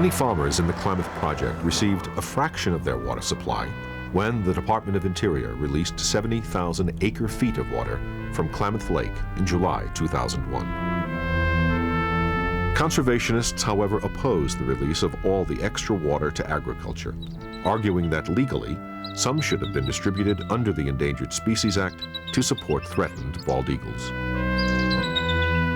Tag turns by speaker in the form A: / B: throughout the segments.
A: Many farmers in the Klamath project received a fraction of their water supply when the Department of Interior released 70,000 acre-feet of water from Klamath Lake in July 2001. Conservationists, however, opposed the release of all the extra water to agriculture, arguing that legally, some should have been distributed under the Endangered Species Act to support threatened bald eagles.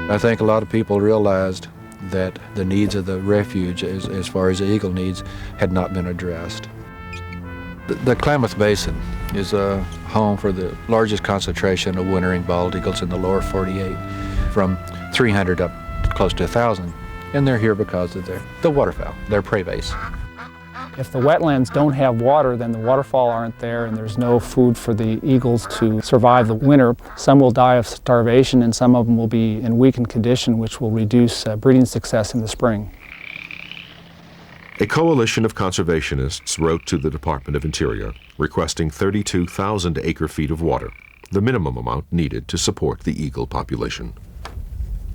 B: I think a lot of people realized that the needs of the refuge, as far as the eagle needs, had not been addressed. The Klamath Basin is a home for the largest concentration of wintering bald eagles in the lower 48, from 300 up to close to 1,000. And they're here because of the waterfowl, their prey base.
C: If the wetlands don't have water, then the waterfowl aren't there and there's no food for the eagles to survive the winter. Some will die of starvation and some of them will be in weakened condition, which will reduce breeding success in the spring.
A: A coalition of conservationists wrote to the Department of Interior requesting 32,000 acre-feet of water, the minimum amount needed to support the eagle population.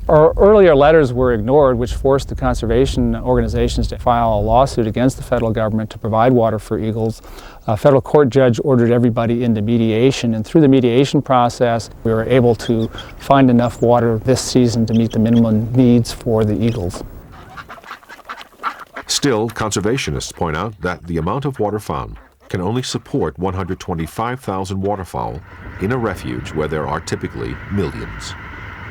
C: Our earlier letters were ignored, which forced the conservation organizations to file a lawsuit against the federal government to provide water for eagles. A federal court judge ordered everybody into mediation, and through the mediation process, we were able to find enough water this season to meet the minimum needs for the eagles.
A: Still, conservationists point out that the amount of water found can only support 125,000 waterfowl in a refuge where there are typically millions.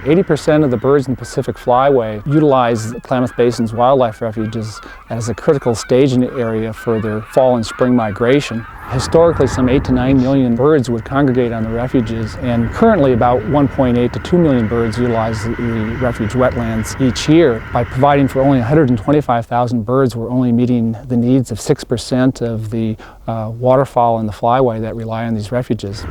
C: 80% of the birds in the Pacific Flyway utilize Klamath Basin's wildlife refuges as a critical staging area for their fall and spring migration. Historically, some 8 to 9 million birds would congregate on the refuges, and currently about 1.8 to 2 million birds utilize the refuge wetlands each year. By providing for only 125,000 birds, we're only meeting the needs of 6% of the waterfowl in the Flyway that rely on these refuges.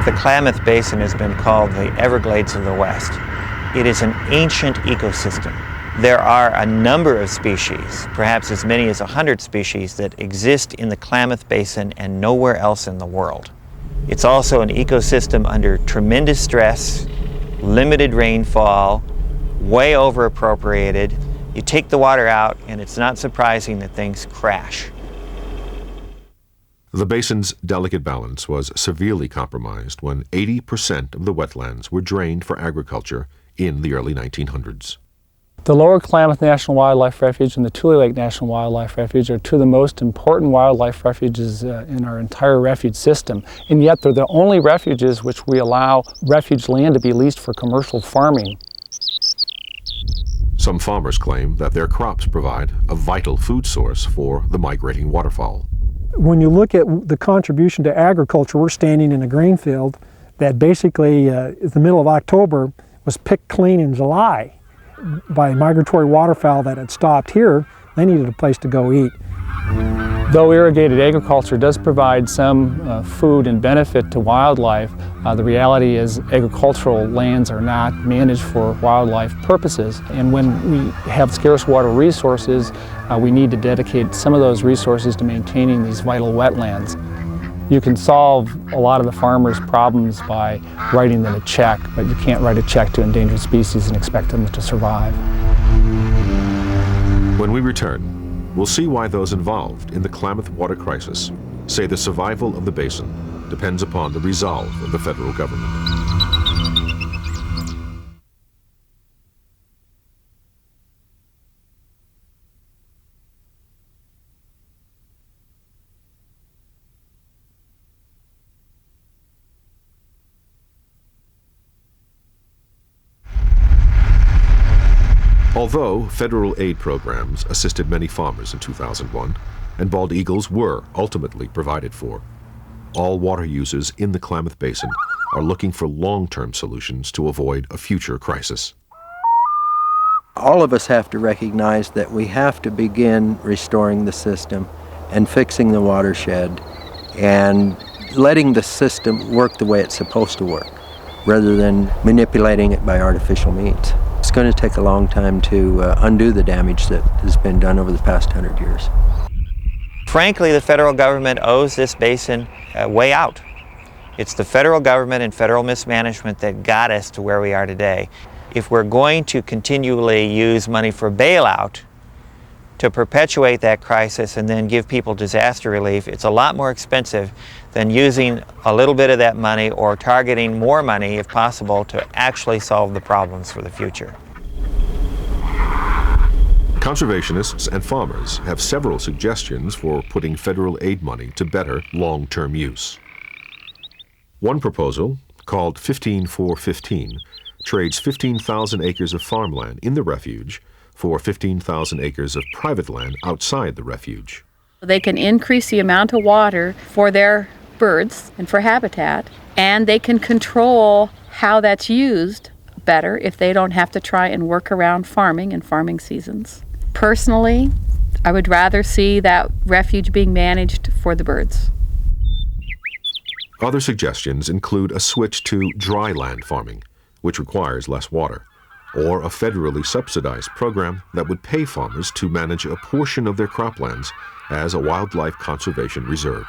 D: The Klamath Basin has been called the Everglades of the West. It is an ancient ecosystem. There are a number of species, perhaps as many as 100 species, that exist in the Klamath Basin and nowhere else in the world. It's also an ecosystem under tremendous stress, limited rainfall, way over appropriated. You take the water out and it's not surprising that things crash.
A: The basin's delicate balance was severely compromised when 80% of the wetlands were drained for agriculture in the early 1900s.
C: The Lower Klamath National Wildlife Refuge and the Tule Lake National Wildlife Refuge are two of the most important wildlife refuges in our entire refuge system, and yet they're the only refuges which we allow refuge land to be leased for commercial farming.
A: Some farmers claim that their crops provide a vital food source for the migrating waterfowl.
E: When you look at the contribution to agriculture, we're standing in a grain field that basically, in the middle of October, was picked clean in July by migratory waterfowl that had stopped here. They needed a place to go eat.
C: Though irrigated agriculture does provide some food and benefit to wildlife, the reality is agricultural lands are not managed for wildlife purposes. And when we have scarce water resources, we need to dedicate some of those resources to maintaining these vital wetlands. You can solve a lot of the farmers' problems by writing them a check, but you can't write a check to endangered species and expect them to survive.
A: When we return, we'll see why those involved in the Klamath water crisis say the survival of the basin depends upon the resolve of the federal government. Although federal aid programs assisted many farmers in 2001, and bald eagles were ultimately provided for, all water users in the Klamath Basin are looking for long-term solutions to avoid a future crisis.
F: All of us have to recognize that we have to begin restoring the system and fixing the watershed and letting the system work the way it's supposed to work, rather than manipulating it by artificial means. It's going to take a long time to undo the damage that has been done over the past 100 years.
D: Frankly, the federal government owes this basin a way out. It's the federal government and federal mismanagement that got us to where we are today. If we're going to continually use money for bailout to perpetuate that crisis and then give people disaster relief, it's a lot more expensive than using a little bit of that money or targeting more money, if possible, to actually solve the problems for the future.
A: Conservationists and farmers have several suggestions for putting federal aid money to better long-term use. One proposal, called 15-4-15, trades 15,000 acres of farmland in the refuge for 15,000 acres of private land outside the refuge.
G: They can increase the amount of water for their birds and for habitat, and they can control how that's used better if they don't have to try and work around farming and farming seasons. Personally, I would rather see that refuge being managed for the birds.
A: Other suggestions include a switch to dry land farming, which requires less water, or a federally subsidized program that would pay farmers to manage a portion of their croplands as a wildlife conservation reserve.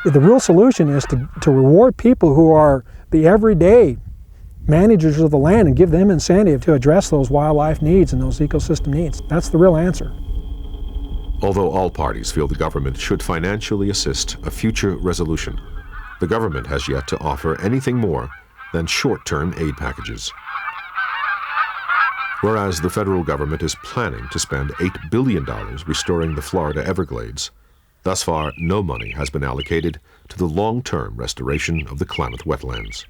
E: The real solution is to reward people who are the everyday managers of the land and give them incentive to address those wildlife needs and those ecosystem needs. That's the real answer.
A: Although all parties feel the government should financially assist a future resolution, the government has yet to offer anything more than short-term aid packages. Whereas the federal government is planning to spend $8 billion restoring the Florida Everglades, thus far no money has been allocated to the long-term restoration of the Klamath wetlands.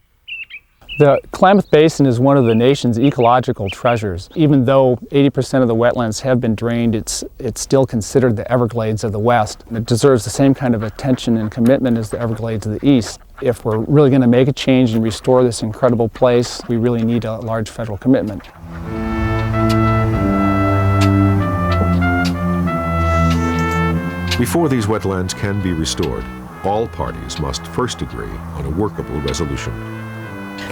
C: The Klamath Basin is one of the nation's ecological treasures. Even though 80% of the wetlands have been drained, it's still considered the Everglades of the West. It deserves the same kind of attention and commitment as the Everglades of the East. If we're really going to make a change and restore this incredible place, we really need a large federal commitment.
A: Before these wetlands can be restored, all parties must first agree on a workable resolution.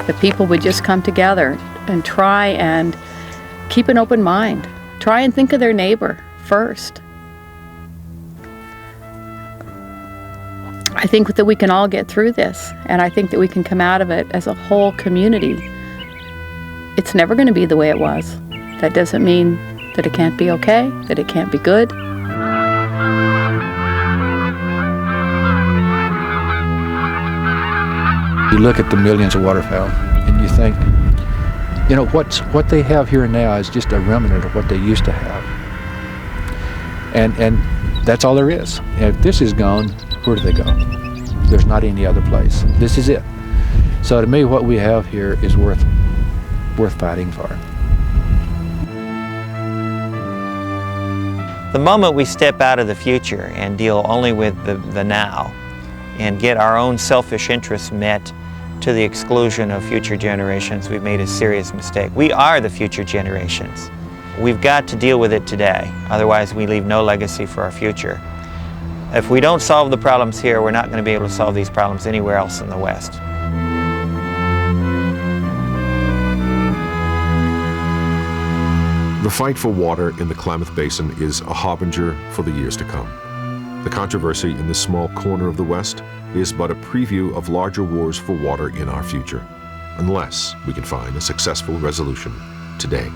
G: The people would just come together and try and keep an open mind. Try and think of their neighbor first. I think that we can all get through this, and I think that we can come out of it as a whole community. It's never going to be the way it was. That doesn't mean that it can't be okay, that it can't be good.
B: You look at the millions of waterfowl and you think, you know, what they have here now is just a remnant of what they used to have. And that's all there is. And if this is gone, where do they go? There's not any other place. This is it. So to me, what we have here is worth fighting for.
D: The moment we step out of the future and deal only with the now and get our own selfish interests met to the exclusion of future generations, we've made a serious mistake. We are the future generations. We've got to deal with it today, otherwise we leave no legacy for our future. If we don't solve the problems here, we're not going to be able to solve these problems anywhere else in the West.
A: The fight for water in the Klamath Basin is a harbinger for the years to come. The controversy in this small corner of the West is but a preview of larger wars for water in our future, unless we can find a successful resolution today.